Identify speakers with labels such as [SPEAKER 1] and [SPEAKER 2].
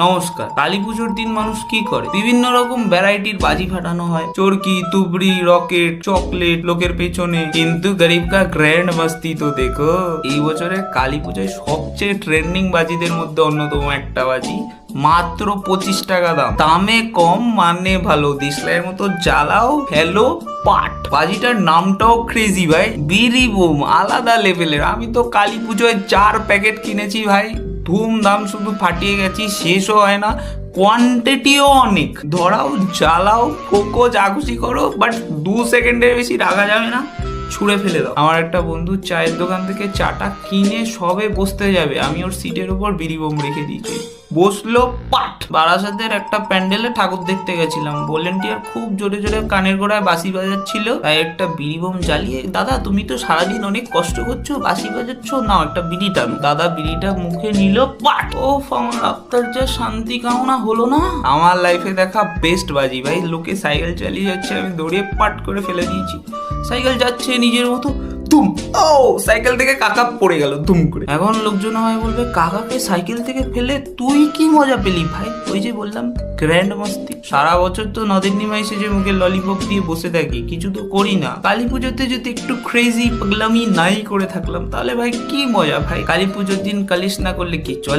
[SPEAKER 1] নমস্কার। কালী পুজোর দিন মানুষ কি করে? বিভিন্ন রকম ভ্যারাইটির বাজি ফাটানো হয়, চরকি, তুবড়ি, রকেট, চকলেট লোকের পেছনে। কিন্তু গরিব কা গ্র্যান্ড মাস্তি তো দেখো। এই বছরের কালী পুজোয় সবচেয়ে ট্রেন্ডিং বাজিদের মধ্যে অন্যতম একটা বাজি, মাত্র 25 টাকা দাম, দামে কম মানে ভালো, দিশলাইয়ের মতো জ্বালাও ফেলো পাট। বাজিটার নামটাও ক্রেজি ভাই, বিরি বুম, আলাদা লেভেলের। আমি তো কালী পুজোয় 4 প্যাকেট কিনেছি ভাই, ধুমধাম শুধু ফাটিয়ে গেছি, শেষও হয় না, কোয়ান্টিটিও অনেক। ধরাও, জ্বালাও, কোকো, যা খুশি করো, বাট 2 সেকেন্ডের বেশি রাখা যাবে না, ছুঁড়ে ফেলে দাও। আমার একটা বন্ধু চায়ের দোকান থেকে চাটা কিনে সবে বসতে যাবে, আমি ওর সিটের উপর বিড়ি বোম রেখে দিয়েছি, বসলো পাট। বারাসাতের একটা প্যান্ডেলে ঠাকুর দেখতে গেছিলাম, ভলেন্টিয়ার খুব জোরে জোরে কানের গোড়ায় বাঁশি বাজাচ্ছিল, তাই একটা বিড়ি বোম জ্বালিয়ে, দাদা তুমি তো সারাদিন অনেক কষ্ট করছো, বাঁশি বাজাচ্ছ, নাও একটা বিড়ি টানো। দাদা বিড়িটা মুখে নিল, পাট। ও আমার আত্মার যা শান্তি কামনা হলো না। আমার লাইফে দেখা বেস্ট বাজি ভাই। লোকে সাইকেল চালিয়ে যাচ্ছে, আমি দৌড়িয়ে পাট করে ফেলে দিয়েছি। সাইকেল যাচ্ছে নিজের মতো, তুম, ও সাইকেল থেকে কাকা পড়ে গেল তুম করে। এখন লোকজন আমায় বলবে, কাকাকে সাইকেল থেকে ফেলে তুই কি মজা পেলি ভাই? ওই যে বললাম, গ্র্যান্ড মস্তি। সারা বছর তো নদের নিমাই সেজে মুখে ললিপপ দিয়ে বসে থাকি, কিছু তো করি না। কালী পুজোতে যদি একটু ক্রেজি পাগলামি নাই করে থাকলাম, তাহলে ভাই কি মজা ভাই। কালী পুজোর দিন কালিশ না করলে কি, চল